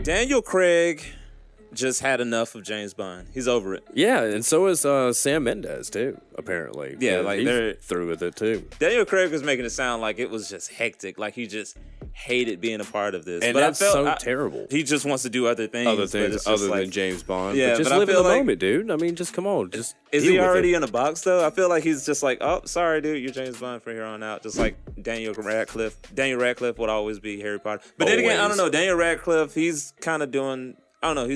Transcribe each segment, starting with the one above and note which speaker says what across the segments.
Speaker 1: Daniel Craig just had enough of James Bond. He's over it.
Speaker 2: Yeah, and so is Sam Mendes too. Apparently,
Speaker 1: Yeah, like they're
Speaker 2: through with it too.
Speaker 1: Daniel Craig was making it sound like it was just hectic, like he just hated being a part of this.
Speaker 2: And
Speaker 1: but
Speaker 2: that's terrible.
Speaker 1: He just wants to do other things
Speaker 2: Other
Speaker 1: like,
Speaker 2: than James Bond.
Speaker 1: Yeah,
Speaker 2: but just live in the moment, dude. I mean, just come on. Just
Speaker 1: is he already in a box though? I feel like he's just like, oh, sorry, dude, you're James Bond from here on out. Just like Daniel Radcliffe. Daniel Radcliffe would always be Harry Potter. But then again, I don't know. Daniel Radcliffe, he's kind of doing. I don't know.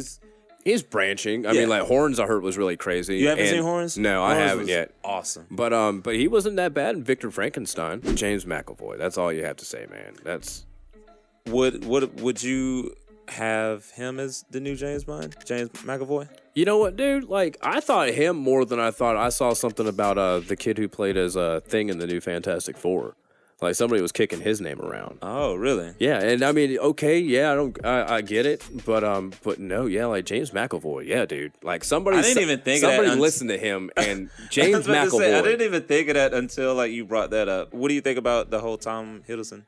Speaker 2: He's branching. I mean, like Horns, I heard was really crazy.
Speaker 1: You haven't seen Horns?
Speaker 2: No, I haven't yet.
Speaker 1: Awesome.
Speaker 2: But he wasn't that bad in Victor Frankenstein. James McAvoy. That's all you have to say, man. That's.
Speaker 1: Would you have him as the new James Bond? James McAvoy?
Speaker 2: You know what, dude? Like, I thought him more than I thought. I saw something about the kid who played as a Thing in the new Fantastic Four. Like, somebody was kicking his name around.
Speaker 1: Oh, really?
Speaker 2: Yeah, and I mean, okay, yeah, I get it, but no, yeah, like James McAvoy, yeah, dude. Like somebody listened to him and James McAvoy.
Speaker 1: I didn't even think of that until like you brought that up. What do you think about the whole Tom Hiddleston?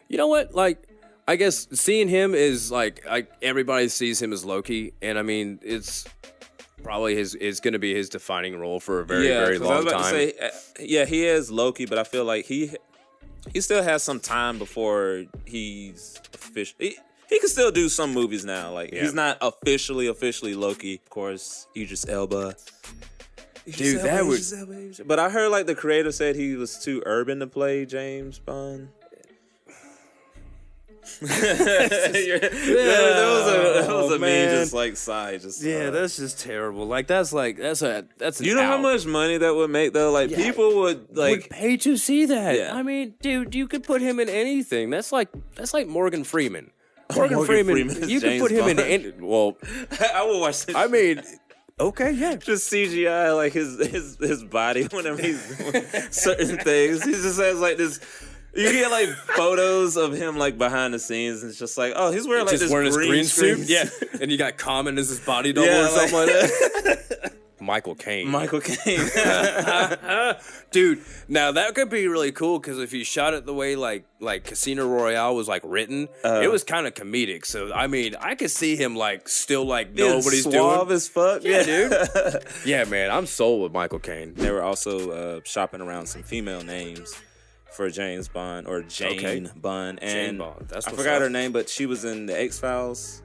Speaker 2: You know what? Like, I guess seeing him is like everybody sees him as Loki, and I mean, it's probably is going to be his defining role for a very, very long time.
Speaker 1: To say, yeah, he is Loki, but I feel like he still has some time before he's official. He can still do some movies now. Like he's not officially Loki. Of course, Idris Elba. But I heard like the creator said he was too urban to play James Bond. That was a meme, just like sigh.
Speaker 2: That's just terrible. Like that's an
Speaker 1: you know how much money that would make though? Like people would
Speaker 2: pay to see that.
Speaker 1: Yeah.
Speaker 2: I mean, dude, you could put him in anything. That's like Morgan Freeman. Morgan Freeman, you could put him in any. Well,
Speaker 1: I would watch this.
Speaker 2: I mean. Okay, yeah.
Speaker 1: Just CGI like his body whenever he's doing certain things. He just has like this. You get like photos of him like behind the scenes, and it's just like, oh, he's wearing like
Speaker 2: just
Speaker 1: this
Speaker 2: wearing
Speaker 1: green
Speaker 2: his green suit. Yeah, and you got Common as his body double or something like that. Michael Caine. Dude, now that could be really cool because if you shot it the way like Casino Royale was like written, it was kind of comedic. So I mean, I could see him like still like know what he's doing.
Speaker 1: Suave as fuck.
Speaker 2: Yeah, dude. Yeah, man, I'm sold with Michael Caine.
Speaker 1: They were also shopping around some female names for James Bond or Jane Bond, and
Speaker 2: Jane Bond.
Speaker 1: I forgot her name, but she was in the X-Files.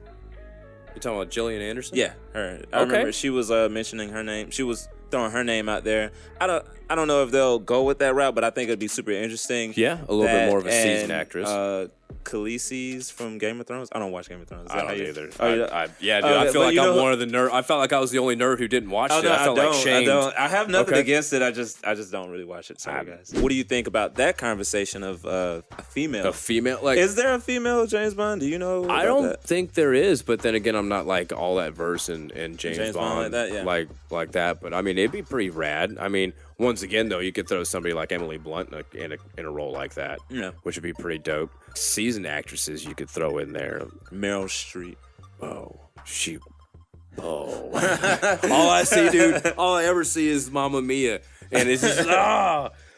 Speaker 2: You talking about Gillian Anderson?
Speaker 1: Yeah, her. I remember she was mentioning her name. She was throwing her name out there. I don't know if they'll go with that route, but I think it'd be super interesting.
Speaker 2: Yeah, a little bit more of a seasoned actress.
Speaker 1: Khaleesi's from Game of Thrones. I don't watch Game of Thrones.
Speaker 2: I don't either. Dude. I feel like I'm one of the nerd. I felt like I was the only nerd who didn't watch it.
Speaker 1: No,
Speaker 2: I felt like shamed.
Speaker 1: I have nothing against it. I just don't really watch it. Sorry, guys. What do you think about that conversation of a female?
Speaker 2: A female, like,
Speaker 1: is there a female James Bond? Do you know?
Speaker 2: I don't think there is, but then again, I'm not like all that versed in James Bond
Speaker 1: like that. Yeah.
Speaker 2: like that. But I mean, it'd be pretty rad. I mean, once again, though, you could throw somebody like Emily Blunt in a role like that, which would be pretty dope. Seasoned actresses you could throw in there.
Speaker 1: Meryl Streep.
Speaker 2: Oh, she. Oh. All I see, dude, all I ever see is Mamma Mia. And it's just,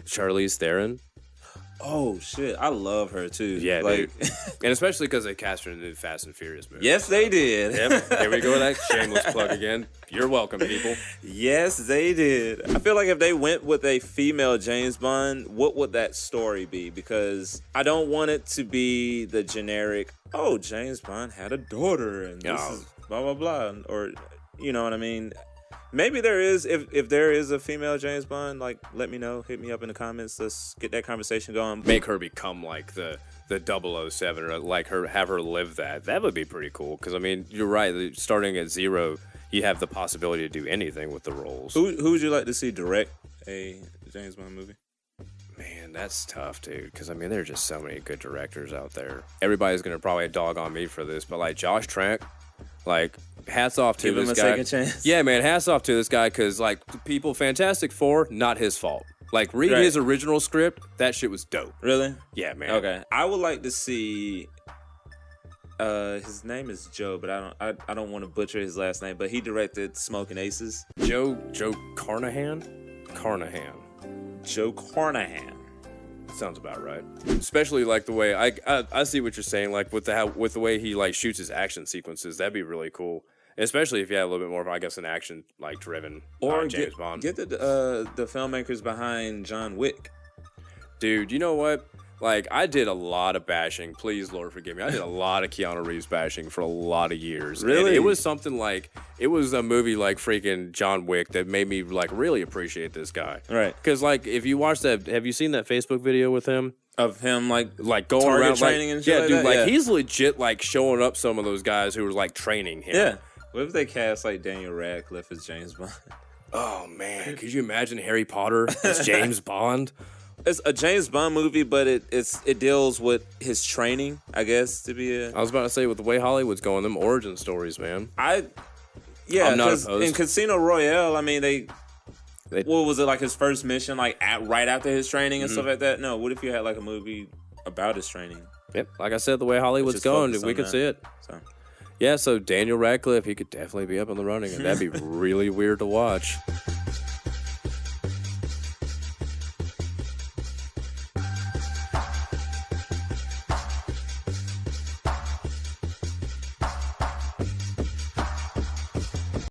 Speaker 2: Charlize Theron.
Speaker 1: Oh, shit. I love her, too.
Speaker 2: Yeah, dude. And especially because they cast her in the new Fast and Furious movie.
Speaker 1: Yes, they did.
Speaker 2: Yep. Here we go with that shameless plug again. You're welcome, people.
Speaker 1: Yes, they did. I feel like if they went with a female James Bond, what would that story be? Because I don't want it to be the generic, oh, James Bond had a daughter and this is blah, blah, blah. Or, you know what I mean? Maybe there is, if there is a female James Bond, like, let me know. Hit me up in the comments. Let's get that conversation going.
Speaker 2: Make her become like the 007 or like have her live that. That would be pretty cool. Because, I mean, you're right. Starting at zero, you have the possibility to do anything with the roles.
Speaker 1: Who would you like to see direct a James Bond movie?
Speaker 2: Man, that's tough, dude. Because, I mean, there are just so many good directors out there. Everybody's going to probably dog on me for this, but, like, Josh Trank, like, hats off to this guy.
Speaker 1: Give him a second chance.
Speaker 2: Yeah, man, hats off to this guy because, like, people, Fantastic Four, not his fault. Like, read his original script, that shit was dope.
Speaker 1: Really?
Speaker 2: Yeah, man.
Speaker 1: Okay. I would like to see, his name is Joe, but I don't want to butcher his last name, but he directed Smoking Aces.
Speaker 2: Joe Carnahan? Carnahan.
Speaker 1: Joe Carnahan.
Speaker 2: sounds about right. Especially like the way I see what you're saying. Like with the way he like shoots his action sequences, that'd be really cool. Especially if you had a little bit more of, I guess, an action like driven
Speaker 1: or
Speaker 2: James Bond.
Speaker 1: Get the filmmakers behind John Wick.
Speaker 2: Dude, you know what? Like, I did a lot of bashing. Please, Lord, forgive me. I did a lot of Keanu Reeves bashing for a lot of years.
Speaker 1: Really?
Speaker 2: And it was something like, it was a movie like freaking John Wick that made me, like, really appreciate this guy.
Speaker 1: Right.
Speaker 2: Because, like, if you watch that, have you seen that Facebook video with him?
Speaker 1: Of him, like
Speaker 2: going
Speaker 1: target
Speaker 2: around,
Speaker 1: training
Speaker 2: like,
Speaker 1: and shit
Speaker 2: yeah,
Speaker 1: like
Speaker 2: dude,
Speaker 1: that?
Speaker 2: like,
Speaker 1: Yeah.
Speaker 2: he's legit, like, showing up some of those guys who were, like, training him.
Speaker 1: Yeah. What if they cast, like, Daniel Radcliffe as James Bond?
Speaker 2: Oh, man. Could you imagine Harry Potter as James Bond?
Speaker 1: It's a James Bond movie, but it deals with his training, I guess, to be a...
Speaker 2: I was about to say, with the way Hollywood's going, them origin stories, man.
Speaker 1: Yeah,
Speaker 2: I'm not
Speaker 1: because
Speaker 2: opposed.
Speaker 1: in Casino Royale, I mean, they what was it, like his first mission, like right after his training and stuff like that? No, what if you had like a movie about his training?
Speaker 2: Yep, like I said, the way Hollywood's
Speaker 1: Just
Speaker 2: going,
Speaker 1: focus
Speaker 2: we
Speaker 1: on
Speaker 2: could
Speaker 1: that.
Speaker 2: see it.
Speaker 1: So
Speaker 2: Yeah, so Daniel Radcliffe, he could definitely be up in the running, and that'd be really weird to watch.